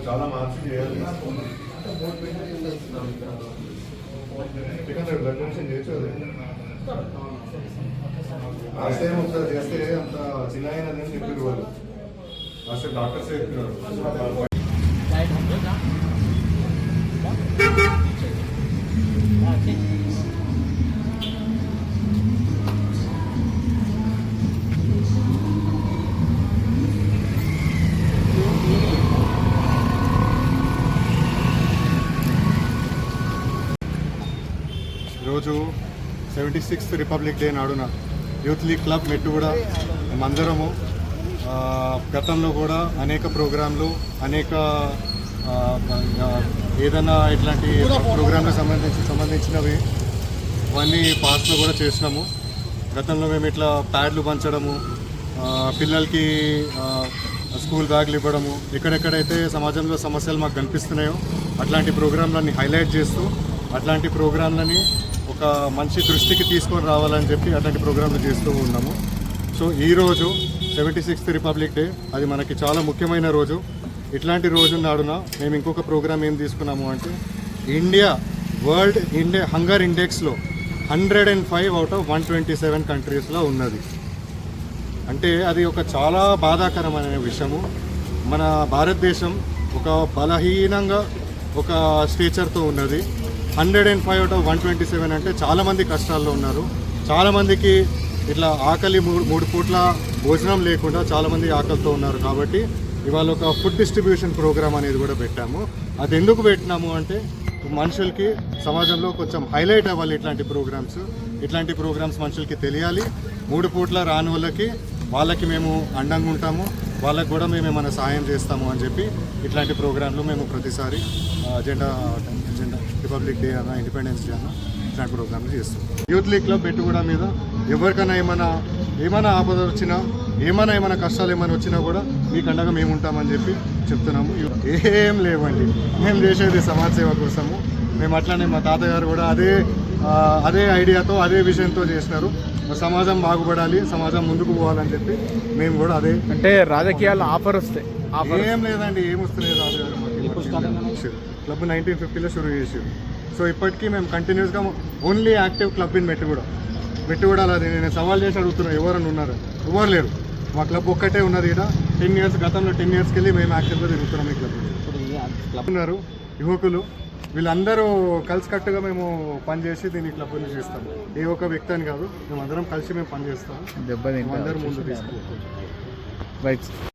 చాలా మార్చి చేయాలి. Blood donation చేయొచ్చు అది. లాస్ట్ టైం ఒకసారి చేస్తే అంత చిన్న అయినదని చెప్పారు వాళ్ళు. లాస్ట్ టైం డాక్టర్స్ చెప్పినారు. ఈరోజు 76th రిపబ్లిక్ డే నాడున యూత్ లీగ్ క్లబ్ మెట్టుగూడ మేమందరము గతంలో కూడా అనేక ప్రోగ్రాంలు అనేక ఏదైనా ఇట్లాంటి ప్రోగ్రాంలకు సంబంధించినవి అవన్నీ పాస్ట్లో కూడా చేసినాము. గతంలో మేము ఇట్లా ప్యాడ్లు పంచడము, పిల్లలకి స్కూల్ బ్యాగ్లు ఇవ్వడము, ఎక్కడెక్కడైతే సమాజంలో సమస్యలు మాకు కనిపిస్తున్నాయో అట్లాంటి ప్రోగ్రాంలన్నీ హైలైట్ చేస్తూ అట్లాంటి ప్రోగ్రాంలని ఒక మంచి దృష్టికి తీసుకొని రావాలని చెప్పి అట్లాంటి ప్రోగ్రాంలు చేస్తూ ఉన్నాము. సో ఈరోజు 76th రిపబ్లిక్ డే, అది మనకి చాలా ముఖ్యమైన రోజు. ఇట్లాంటి రోజు నాడున మేము ఇంకొక ప్రోగ్రాం ఏం తీసుకున్నాము అంటే వరల్డ్ హంగర్ ఇండెక్స్లో 105 out of 127 కంట్రీస్లో ఉన్నది. అంటే అది ఒక చాలా బాధాకరమైన విషయము. మన భారతదేశం ఒక బలహీనంగా ఒక స్టేచర్తో ఉన్నది. 105 out of 127 అంటే చాలామంది కష్టాల్లో ఉన్నారు. చాలామందికి ఇట్లా ఆకలి మూడు పూట్ల భోజనం లేకుండా చాలామంది ఆకలితో ఉన్నారు. కాబట్టి ఇవాళ ఒక ఫుడ్ డిస్ట్రిబ్యూషన్ ప్రోగ్రామ్ అనేది కూడా పెట్టాము. అది ఎందుకు పెట్టినాము అంటే మనుషులకి సమాజంలో కొంచెం హైలైట్ అవ్వాలి. ఇట్లాంటి ప్రోగ్రామ్స్ మనుషులకి తెలియాలి. 3 పూట్ల రాని వాళ్ళకి మేము అండంగా ఉంటాము, వాళ్ళకి కూడా మేము ఏమైనా సహాయం చేస్తాము అని చెప్పి ఇట్లాంటి ప్రోగ్రాంలు మేము ప్రతిసారి అజెండా రిపబ్లిక్ డే అన్న, ఇండిపెండెన్స్ డే అన్న ఇట్లాంటి ప్రోగ్రాంలు చేస్తాం. యూత్ లీగ్ క్లబ్ మెట్టుగూడ మీద ఎవరికైనా ఏమైనా ఆపద వచ్చినా, ఏమైనా కష్టాలు ఏమైనా కూడా మీకు అండగా మేము ఉంటామని చెప్పి చెప్తున్నాము. ఏం లేవండి, మేము చేసేది సమాజ సేవ కోసము. మేము అట్లానే మా తాతగారు కూడా అదే ఐడియాతో అదే విషయంతో చేసినారు. సమాజం బాగుపడాలి, సమాజం ముందుకు పోవాలని చెప్పి మేము కూడా అదే. అంటే రాజకీయాల్లో ఆఫర్ వస్తాయి? ఏం లేదండి, ఏం వస్తున్నాయి. రాజకీయాలు క్లబ్ 1950లో షురూ చేసారు. సో ఇప్పటికీ మేము కంటిన్యూస్గా only active club in Mettuguda అది నేను సవాల్ చేసి అడుగుతున్నాను, ఎవరన్నా ఉన్నారు? ఎవరు లేరు. మా క్లబ్ ఒక్కటే ఉన్నది. ఇక్కడ 10 years, గతంలో 10 yearsకి వెళ్ళి మేము యాక్టివ్గా తిరుగుతున్నాం. ఈ క్లబ్ ఉన్నారు యువకులు, వీళ్ళందరూ కలిసికట్టుగా మేము పనిచేసి దీన్ని క్లబ్ని చేస్తాము. ఏ ఒక్క వ్యక్తి అని కాదు, మేము అందరం కలిసి మేము పనిచేస్తాము. అందరూ ముందు తీసుకుంటాం.